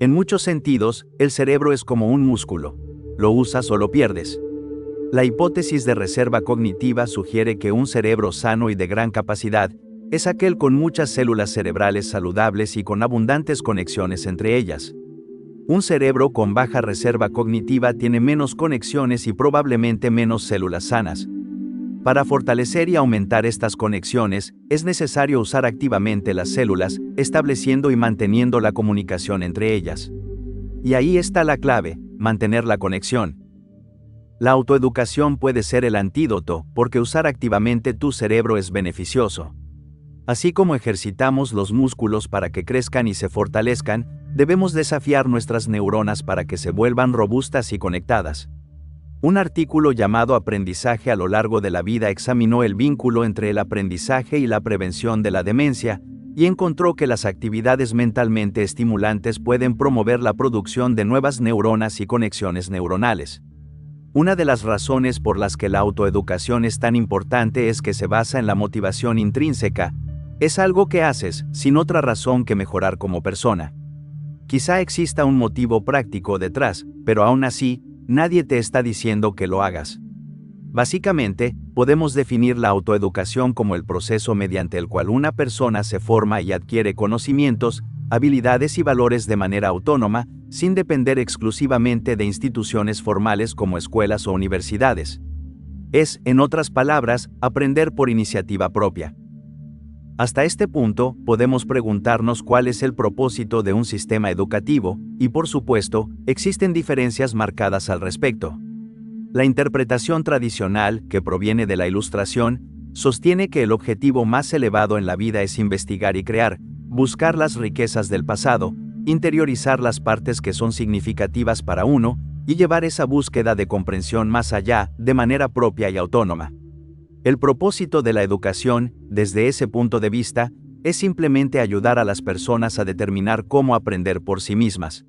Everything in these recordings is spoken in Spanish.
En muchos sentidos, el cerebro es como un músculo. Lo usas o lo pierdes. La hipótesis de reserva cognitiva sugiere que un cerebro sano y de gran capacidad es aquel con muchas células cerebrales saludables y con abundantes conexiones entre ellas. Un cerebro con baja reserva cognitiva tiene menos conexiones y probablemente menos células sanas. Para fortalecer y aumentar estas conexiones, es necesario usar activamente las células, estableciendo y manteniendo la comunicación entre ellas. Y ahí está la clave, mantener la conexión. La autoeducación puede ser el antídoto, porque usar activamente tu cerebro es beneficioso. Así como ejercitamos los músculos para que crezcan y se fortalezcan, debemos desafiar nuestras neuronas para que se vuelvan robustas y conectadas. Un artículo llamado Aprendizaje a lo largo de la vida examinó el vínculo entre el aprendizaje y la prevención de la demencia, y encontró que las actividades mentalmente estimulantes pueden promover la producción de nuevas neuronas y conexiones neuronales. Una de las razones por las que la autoeducación es tan importante es que se basa en la motivación intrínseca. Es algo que haces, sin otra razón que mejorar como persona. Quizá exista un motivo práctico detrás, pero aún así, nadie te está diciendo que lo hagas. Básicamente, podemos definir la autoeducación como el proceso mediante el cual una persona se forma y adquiere conocimientos, habilidades y valores de manera autónoma, sin depender exclusivamente de instituciones formales como escuelas o universidades. Es, en otras palabras, aprender por iniciativa propia. Hasta este punto, podemos preguntarnos cuál es el propósito de un sistema educativo, y por supuesto, existen diferencias marcadas al respecto. La interpretación tradicional, que proviene de la Ilustración, sostiene que el objetivo más elevado en la vida es investigar y crear, buscar las riquezas del pasado, interiorizar las partes que son significativas para uno, y llevar esa búsqueda de comprensión más allá, de manera propia y autónoma. El propósito de la educación, desde ese punto de vista, es simplemente ayudar a las personas a determinar cómo aprender por sí mismas.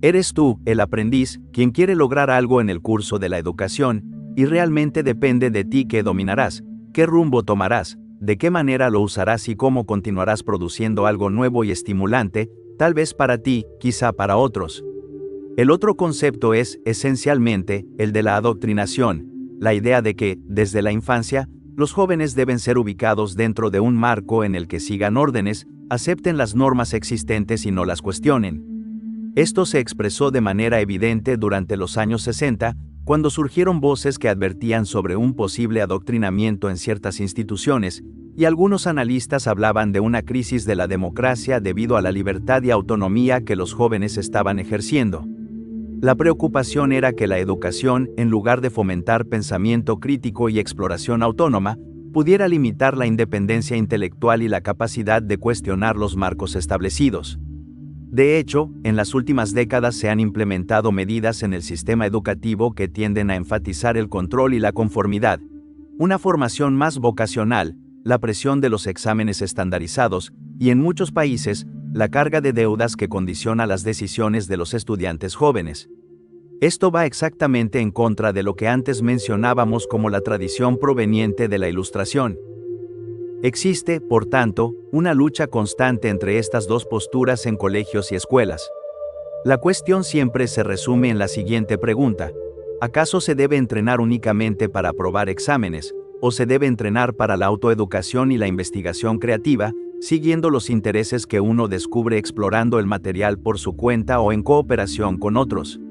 Eres tú, el aprendiz, quien quiere lograr algo en el curso de la educación, y realmente depende de ti qué dominarás, qué rumbo tomarás, de qué manera lo usarás y cómo continuarás produciendo algo nuevo y estimulante, tal vez para ti, quizá para otros. El otro concepto es, esencialmente, el de la adoctrinación. La idea de que, desde la infancia, los jóvenes deben ser ubicados dentro de un marco en el que sigan órdenes, acepten las normas existentes y no las cuestionen. Esto se expresó de manera evidente durante los años 60, cuando surgieron voces que advertían sobre un posible adoctrinamiento en ciertas instituciones, y algunos analistas hablaban de una crisis de la democracia debido a la libertad y autonomía que los jóvenes estaban ejerciendo. La preocupación era que la educación, en lugar de fomentar pensamiento crítico y exploración autónoma, pudiera limitar la independencia intelectual y la capacidad de cuestionar los marcos establecidos. De hecho, en las últimas décadas se han implementado medidas en el sistema educativo que tienden a enfatizar el control y la conformidad, una formación más vocacional, la presión de los exámenes estandarizados, y en muchos países, la carga de deudas que condiciona las decisiones de los estudiantes jóvenes. Esto va exactamente en contra de lo que antes mencionábamos como la tradición proveniente de la Ilustración. Existe, por tanto, una lucha constante entre estas dos posturas en colegios y escuelas. La cuestión siempre se resume en la siguiente pregunta: ¿acaso se debe entrenar únicamente para aprobar exámenes, o se debe entrenar para la autoeducación y la investigación creativa, siguiendo los intereses que uno descubre explorando el material por su cuenta o en cooperación con otros?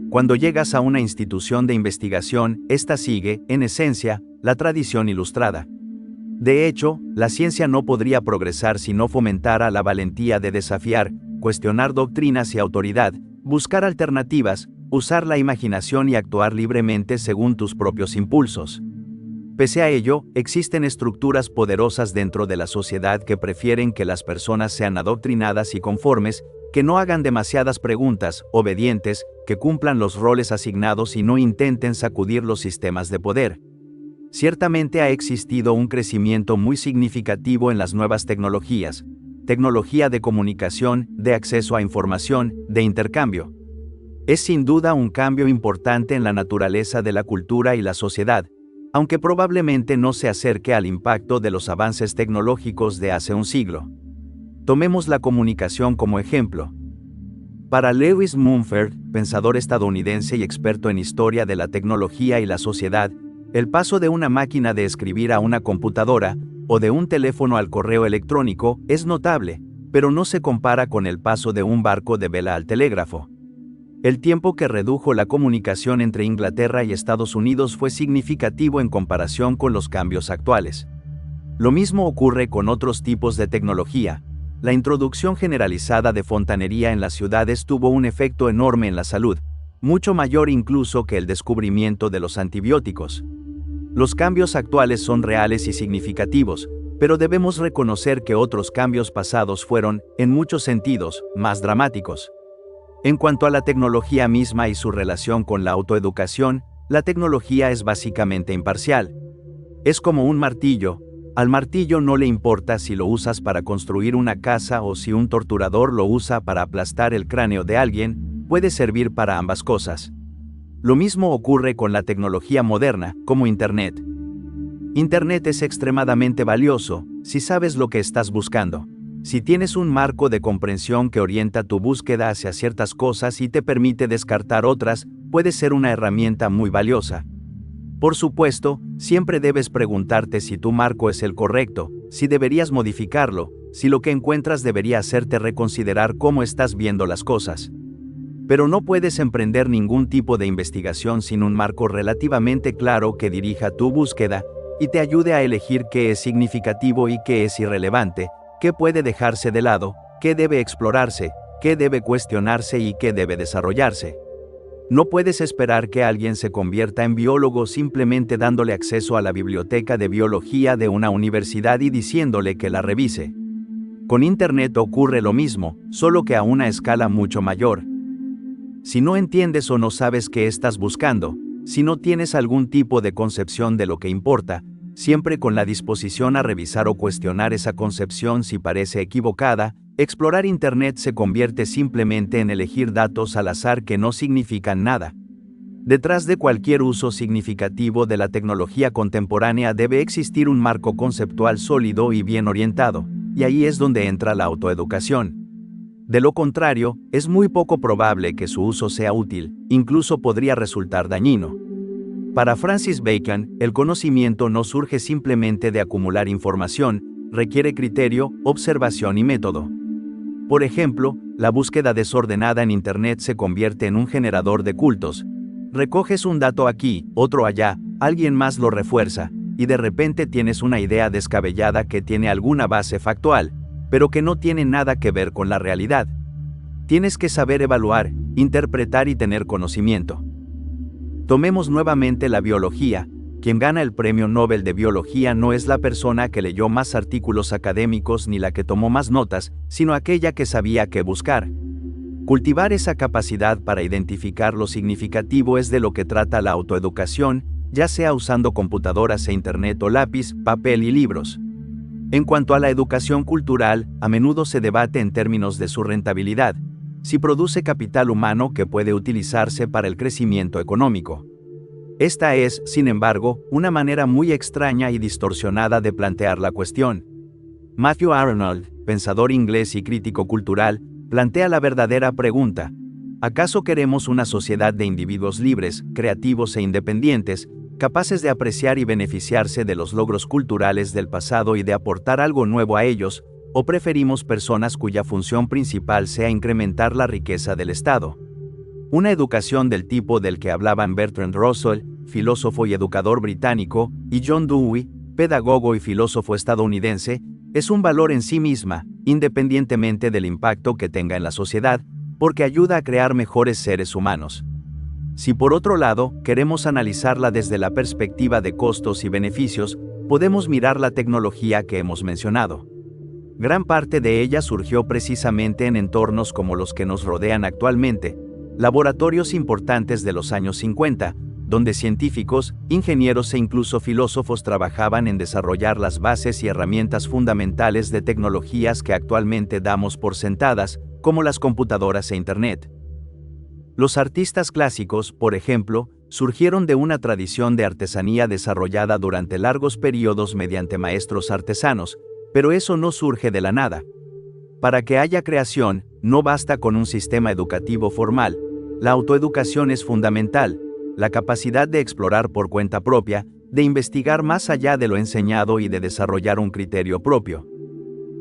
Cuando llegas a una institución de investigación, esta sigue, en esencia, la tradición ilustrada. De hecho, la ciencia no podría progresar si no fomentara la valentía de desafiar, cuestionar doctrinas y autoridad, buscar alternativas, usar la imaginación y actuar libremente según tus propios impulsos. Pese a ello, existen estructuras poderosas dentro de la sociedad que prefieren que las personas sean adoctrinadas y conformes, que no hagan demasiadas preguntas, obedientes, que cumplan los roles asignados y no intenten sacudir los sistemas de poder. Ciertamente ha existido un crecimiento muy significativo en las nuevas tecnologías, tecnología de comunicación, de acceso a información, de intercambio. Es sin duda un cambio importante en la naturaleza de la cultura y la sociedad, aunque probablemente no se acerque al impacto de los avances tecnológicos de hace un siglo. Tomemos la comunicación como ejemplo. Para Lewis Mumford, pensador estadounidense y experto en historia de la tecnología y la sociedad, el paso de una máquina de escribir a una computadora, o de un teléfono al correo electrónico, es notable, pero no se compara con el paso de un barco de vela al telégrafo. El tiempo que redujo la comunicación entre Inglaterra y Estados Unidos fue significativo en comparación con los cambios actuales. Lo mismo ocurre con otros tipos de tecnología. La introducción generalizada de fontanería en las ciudades tuvo un efecto enorme en la salud, mucho mayor incluso que el descubrimiento de los antibióticos. Los cambios actuales son reales y significativos, pero debemos reconocer que otros cambios pasados fueron, en muchos sentidos, más dramáticos. En cuanto a la tecnología misma y su relación con la autoeducación, la tecnología es básicamente imparcial. Es como un martillo. Al martillo no le importa si lo usas para construir una casa o si un torturador lo usa para aplastar el cráneo de alguien, puede servir para ambas cosas. Lo mismo ocurre con la tecnología moderna, como Internet. Internet es extremadamente valioso, si sabes lo que estás buscando. Si tienes un marco de comprensión que orienta tu búsqueda hacia ciertas cosas y te permite descartar otras, puede ser una herramienta muy valiosa. Por supuesto, siempre debes preguntarte si tu marco es el correcto, si deberías modificarlo, si lo que encuentras debería hacerte reconsiderar cómo estás viendo las cosas. Pero no puedes emprender ningún tipo de investigación sin un marco relativamente claro que dirija tu búsqueda y te ayude a elegir qué es significativo y qué es irrelevante, qué puede dejarse de lado, qué debe explorarse, qué debe cuestionarse y qué debe desarrollarse. No puedes esperar que alguien se convierta en biólogo simplemente dándole acceso a la biblioteca de biología de una universidad y diciéndole que la revise. Con Internet ocurre lo mismo, solo que a una escala mucho mayor. Si no entiendes o no sabes qué estás buscando, si no tienes algún tipo de concepción de lo que importa, siempre con la disposición a revisar o cuestionar esa concepción si parece equivocada, explorar Internet se convierte simplemente en elegir datos al azar que no significan nada. Detrás de cualquier uso significativo de la tecnología contemporánea debe existir un marco conceptual sólido y bien orientado, y ahí es donde entra la autoeducación. De lo contrario, es muy poco probable que su uso sea útil, incluso podría resultar dañino. Para Francis Bacon, el conocimiento no surge simplemente de acumular información, requiere criterio, observación y método. Por ejemplo, la búsqueda desordenada en Internet se convierte en un generador de cultos. Recoges un dato aquí, otro allá, alguien más lo refuerza, y de repente tienes una idea descabellada que tiene alguna base factual, pero que no tiene nada que ver con la realidad. Tienes que saber evaluar, interpretar y tener conocimiento. Tomemos nuevamente la biología. Quien gana el Premio Nobel de Biología no es la persona que leyó más artículos académicos ni la que tomó más notas, sino aquella que sabía qué buscar. Cultivar esa capacidad para identificar lo significativo es de lo que trata la autoeducación, ya sea usando computadoras e Internet o lápiz, papel y libros. En cuanto a la educación cultural, a menudo se debate en términos de su rentabilidad, si produce capital humano que puede utilizarse para el crecimiento económico. Esta es, sin embargo, una manera muy extraña y distorsionada de plantear la cuestión. Matthew Arnold, pensador inglés y crítico cultural, plantea la verdadera pregunta: ¿acaso queremos una sociedad de individuos libres, creativos e independientes, capaces de apreciar y beneficiarse de los logros culturales del pasado y de aportar algo nuevo a ellos, o preferimos personas cuya función principal sea incrementar la riqueza del Estado? Una educación del tipo del que hablaban Bertrand Russell, filósofo y educador británico, y John Dewey, pedagogo y filósofo estadounidense, es un valor en sí misma, independientemente del impacto que tenga en la sociedad, porque ayuda a crear mejores seres humanos. Si por otro lado, queremos analizarla desde la perspectiva de costos y beneficios, podemos mirar la tecnología que hemos mencionado. Gran parte de ella surgió precisamente en entornos como los que nos rodean actualmente, laboratorios importantes de los años 50, donde científicos, ingenieros e incluso filósofos trabajaban en desarrollar las bases y herramientas fundamentales de tecnologías que actualmente damos por sentadas, como las computadoras e Internet. Los artistas clásicos, por ejemplo, surgieron de una tradición de artesanía desarrollada durante largos periodos mediante maestros artesanos, pero eso no surge de la nada. Para que haya creación, no basta con un sistema educativo formal. La autoeducación es fundamental, la capacidad de explorar por cuenta propia, de investigar más allá de lo enseñado y de desarrollar un criterio propio.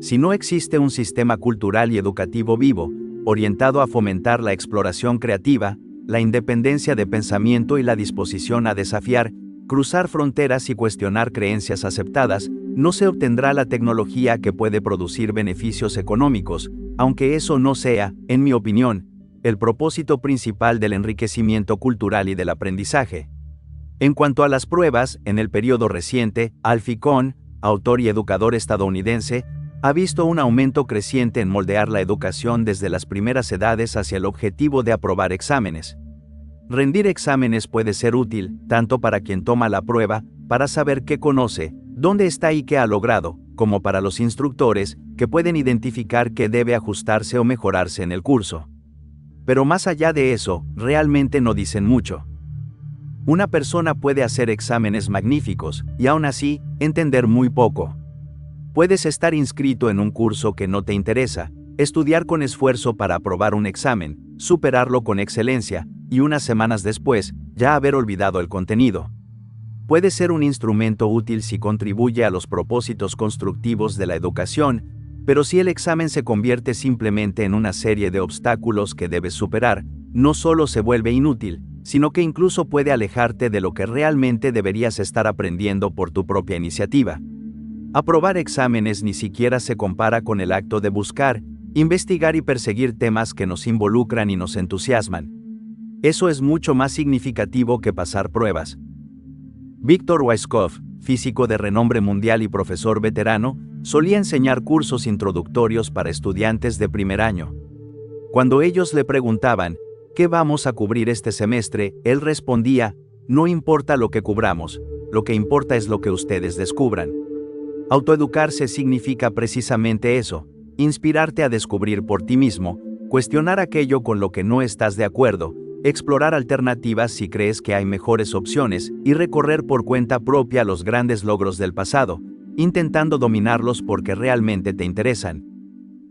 Si no existe un sistema cultural y educativo vivo, orientado a fomentar la exploración creativa, la independencia de pensamiento y la disposición a desafiar, cruzar fronteras y cuestionar creencias aceptadas, no se obtendrá la tecnología que puede producir beneficios económicos, aunque eso no sea, en mi opinión, el propósito principal del enriquecimiento cultural y del aprendizaje. En cuanto a las pruebas, en el periodo reciente, Alfie Kohn, autor y educador estadounidense, ha visto un aumento creciente en moldear la educación desde las primeras edades hacia el objetivo de aprobar exámenes. Rendir exámenes puede ser útil, tanto para quien toma la prueba, para saber qué conoce, dónde está y qué ha logrado, como para los instructores, que pueden identificar qué debe ajustarse o mejorarse en el curso. Pero más allá de eso, realmente no dicen mucho. Una persona puede hacer exámenes magníficos, y aún así, entender muy poco. Puedes estar inscrito en un curso que no te interesa, estudiar con esfuerzo para aprobar un examen, superarlo con excelencia, y unas semanas después, ya haber olvidado el contenido. Puede ser un instrumento útil si contribuye a los propósitos constructivos de la educación, pero si el examen se convierte simplemente en una serie de obstáculos que debes superar, no solo se vuelve inútil, sino que incluso puede alejarte de lo que realmente deberías estar aprendiendo por tu propia iniciativa. Aprobar exámenes ni siquiera se compara con el acto de buscar, investigar y perseguir temas que nos involucran y nos entusiasman. Eso es mucho más significativo que pasar pruebas. Viktor Weisskopf, físico de renombre mundial y profesor veterano, solía enseñar cursos introductorios para estudiantes de primer año. Cuando ellos le preguntaban, ¿qué vamos a cubrir este semestre?, él respondía, no importa lo que cubramos, lo que importa es lo que ustedes descubran. Autoeducarse significa precisamente eso, inspirarte a descubrir por ti mismo, cuestionar aquello con lo que no estás de acuerdo, explorar alternativas si crees que hay mejores opciones y recorrer por cuenta propia los grandes logros del pasado, intentando dominarlos porque realmente te interesan.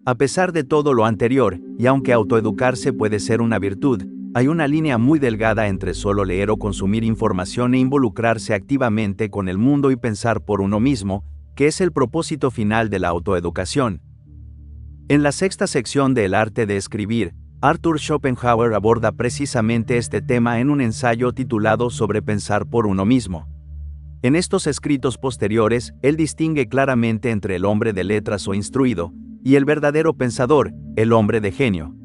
A pesar de todo lo anterior, y aunque autoeducarse puede ser una virtud, hay una línea muy delgada entre solo leer o consumir información e involucrarse activamente con el mundo y pensar por uno mismo, que es el propósito final de la autoeducación. En la sexta sección de El arte de escribir, Arthur Schopenhauer aborda precisamente este tema en un ensayo titulado Sobre pensar por uno mismo. En estos escritos posteriores, él distingue claramente entre el hombre de letras o instruido, y el verdadero pensador, el hombre de genio.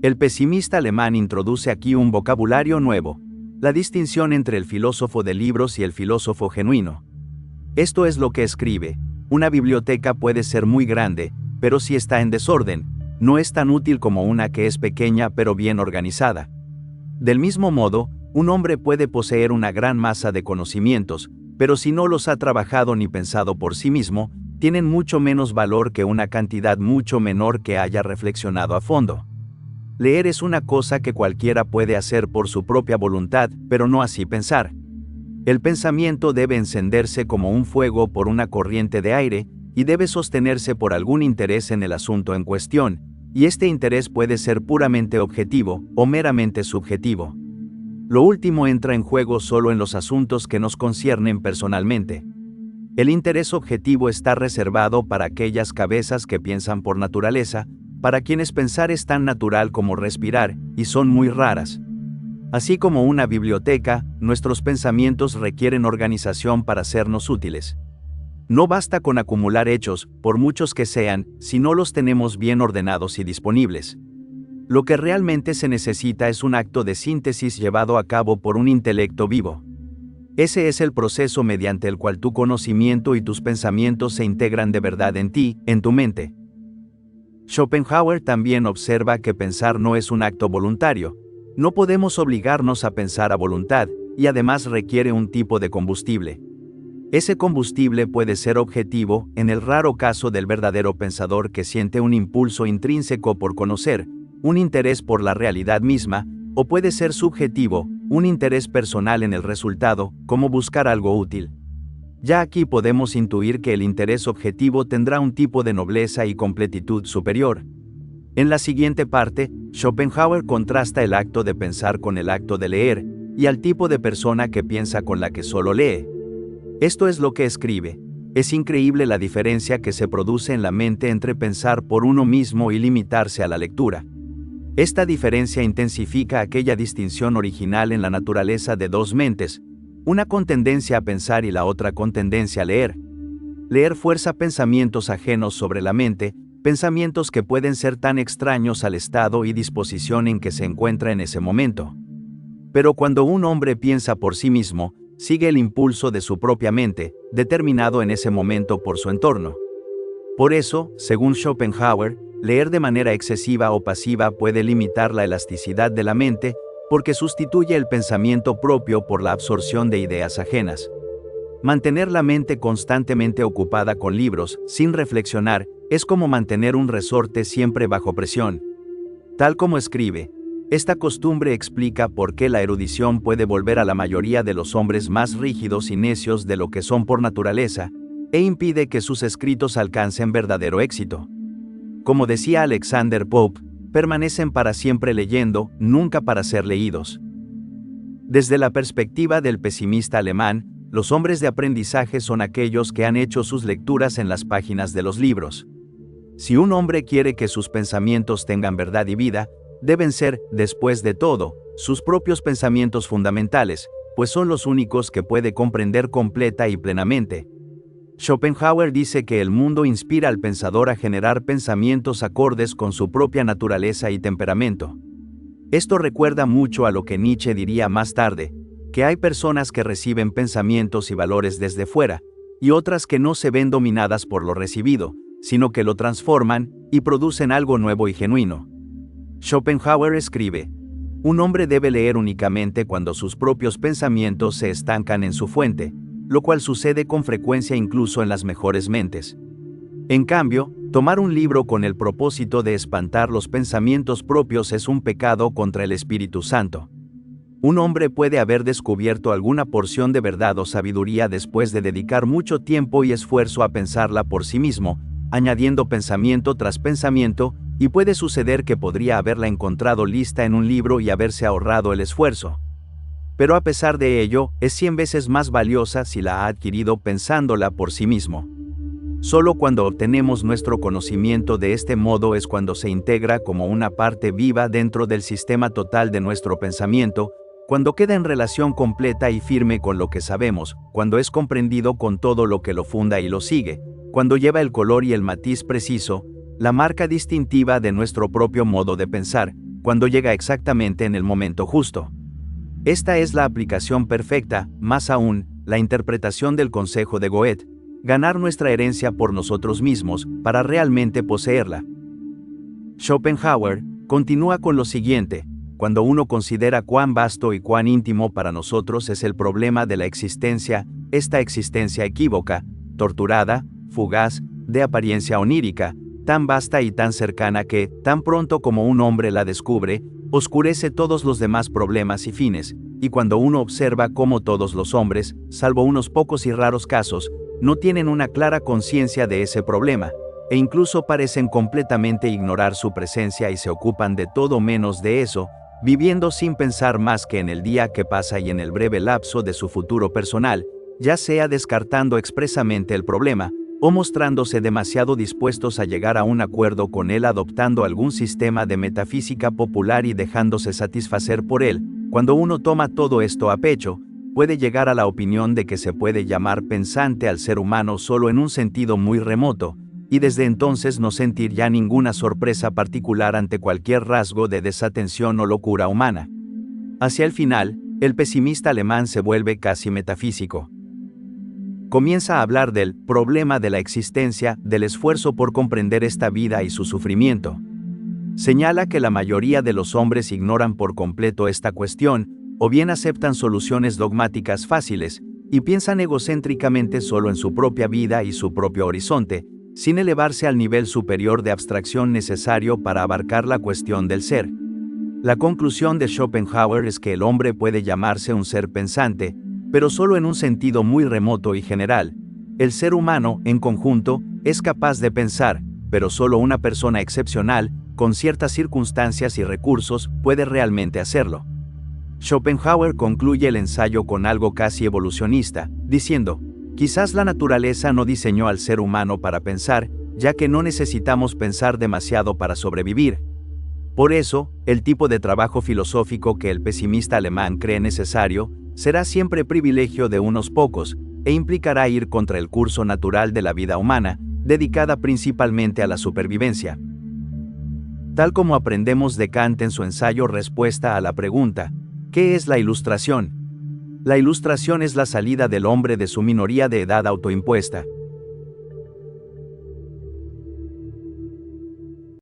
El pesimista alemán introduce aquí un vocabulario nuevo, la distinción entre el filósofo de libros y el filósofo genuino. Esto es lo que escribe: una biblioteca puede ser muy grande, pero si está en desorden, no es tan útil como una que es pequeña pero bien organizada. Del mismo modo, un hombre puede poseer una gran masa de conocimientos, pero si no los ha trabajado ni pensado por sí mismo, tienen mucho menos valor que una cantidad mucho menor que haya reflexionado a fondo. Leer es una cosa que cualquiera puede hacer por su propia voluntad, pero no así pensar. El pensamiento debe encenderse como un fuego por una corriente de aire, y debe sostenerse por algún interés en el asunto en cuestión, y este interés puede ser puramente objetivo o meramente subjetivo. Lo último entra en juego solo en los asuntos que nos conciernen personalmente. El interés objetivo está reservado para aquellas cabezas que piensan por naturaleza, para quienes pensar es tan natural como respirar, y son muy raras. Así como una biblioteca, nuestros pensamientos requieren organización para sernos útiles. No basta con acumular hechos, por muchos que sean, si no los tenemos bien ordenados y disponibles. Lo que realmente se necesita es un acto de síntesis llevado a cabo por un intelecto vivo. Ese es el proceso mediante el cual tu conocimiento y tus pensamientos se integran de verdad en ti, en tu mente. Schopenhauer también observa que pensar no es un acto voluntario. No podemos obligarnos a pensar a voluntad, y además requiere un tipo de combustible. Ese combustible puede ser objetivo, en el raro caso del verdadero pensador que siente un impulso intrínseco por conocer, un interés por la realidad misma, o puede ser subjetivo, un interés personal en el resultado, como buscar algo útil. Ya aquí podemos intuir que el interés objetivo tendrá un tipo de nobleza y completitud superior. En la siguiente parte, Schopenhauer contrasta el acto de pensar con el acto de leer, y al tipo de persona que piensa con la que solo lee. Esto es lo que escribe. Es increíble la diferencia que se produce en la mente entre pensar por uno mismo y limitarse a la lectura. Esta diferencia intensifica aquella distinción original en la naturaleza de dos mentes, una con tendencia a pensar y la otra con tendencia a leer. Leer fuerza pensamientos ajenos sobre la mente, pensamientos que pueden ser tan extraños al estado y disposición en que se encuentra en ese momento. Pero cuando un hombre piensa por sí mismo, sigue el impulso de su propia mente, determinado en ese momento por su entorno. Por eso, según Schopenhauer, leer de manera excesiva o pasiva puede limitar la elasticidad de la mente, porque sustituye el pensamiento propio por la absorción de ideas ajenas. Mantener la mente constantemente ocupada con libros, sin reflexionar, es como mantener un resorte siempre bajo presión. Tal como escribe, esta costumbre explica por qué la erudición puede volver a la mayoría de los hombres más rígidos y necios de lo que son por naturaleza, e impide que sus escritos alcancen verdadero éxito. Como decía Alexander Pope, permanecen para siempre leyendo, nunca para ser leídos. Desde la perspectiva del pesimista alemán, los hombres de aprendizaje son aquellos que han hecho sus lecturas en las páginas de los libros. Si un hombre quiere que sus pensamientos tengan verdad y vida, deben ser, después de todo, sus propios pensamientos fundamentales, pues son los únicos que puede comprender completa y plenamente. Schopenhauer dice que el mundo inspira al pensador a generar pensamientos acordes con su propia naturaleza y temperamento. Esto recuerda mucho a lo que Nietzsche diría más tarde, que hay personas que reciben pensamientos y valores desde fuera, y otras que no se ven dominadas por lo recibido, sino que lo transforman y producen algo nuevo y genuino. Schopenhauer escribe: un hombre debe leer únicamente cuando sus propios pensamientos se estancan en su fuente, lo cual sucede con frecuencia incluso en las mejores mentes. En cambio, tomar un libro con el propósito de espantar los pensamientos propios es un pecado contra el Espíritu Santo. Un hombre puede haber descubierto alguna porción de verdad o sabiduría después de dedicar mucho tiempo y esfuerzo a pensarla por sí mismo, añadiendo pensamiento tras pensamiento, y puede suceder que podría haberla encontrado lista en un libro y haberse ahorrado el esfuerzo. Pero a pesar de ello, es 100 veces más valiosa si la ha adquirido pensándola por sí mismo. Solo cuando obtenemos nuestro conocimiento de este modo es cuando se integra como una parte viva dentro del sistema total de nuestro pensamiento, cuando queda en relación completa y firme con lo que sabemos, cuando es comprendido con todo lo que lo funda y lo sigue, cuando lleva el color y el matiz preciso, la marca distintiva de nuestro propio modo de pensar, cuando llega exactamente en el momento justo. Esta es la aplicación perfecta, más aún, la interpretación del consejo de Goethe: ganar nuestra herencia por nosotros mismos, para realmente poseerla. Schopenhauer continúa con lo siguiente: cuando uno considera cuán vasto y cuán íntimo para nosotros es el problema de la existencia, esta existencia equívoca, torturada, fugaz, de apariencia onírica, tan vasta y tan cercana que, tan pronto como un hombre la descubre, oscurece todos los demás problemas y fines, y cuando uno observa cómo todos los hombres, salvo unos pocos y raros casos, no tienen una clara conciencia de ese problema, e incluso parecen completamente ignorar su presencia y se ocupan de todo menos de eso, viviendo sin pensar más que en el día que pasa y en el breve lapso de su futuro personal, ya sea descartando expresamente el problema, o mostrándose demasiado dispuestos a llegar a un acuerdo con él adoptando algún sistema de metafísica popular y dejándose satisfacer por él, cuando uno toma todo esto a pecho, puede llegar a la opinión de que se puede llamar pensante al ser humano solo en un sentido muy remoto, y desde entonces no sentir ya ninguna sorpresa particular ante cualquier rasgo de desatención o locura humana. Hacia el final, el pesimista alemán se vuelve casi metafísico. Comienza a hablar del problema de la existencia, del esfuerzo por comprender esta vida y su sufrimiento. Señala que la mayoría de los hombres ignoran por completo esta cuestión, o bien aceptan soluciones dogmáticas fáciles, y piensan egocéntricamente solo en su propia vida y su propio horizonte, sin elevarse al nivel superior de abstracción necesario para abarcar la cuestión del ser. La conclusión de Schopenhauer es que el hombre puede llamarse un ser pensante, pero solo en un sentido muy remoto y general. El ser humano, en conjunto, es capaz de pensar, pero solo una persona excepcional, con ciertas circunstancias y recursos, puede realmente hacerlo. Schopenhauer concluye el ensayo con algo casi evolucionista, diciendo, quizás la naturaleza no diseñó al ser humano para pensar, ya que no necesitamos pensar demasiado para sobrevivir. Por eso, el tipo de trabajo filosófico que el pesimista alemán cree necesario, será siempre privilegio de unos pocos, e implicará ir contra el curso natural de la vida humana, dedicada principalmente a la supervivencia. Tal como aprendemos de Kant en su ensayo Respuesta a la pregunta, ¿qué es la ilustración? La ilustración es la salida del hombre de su minoría de edad autoimpuesta,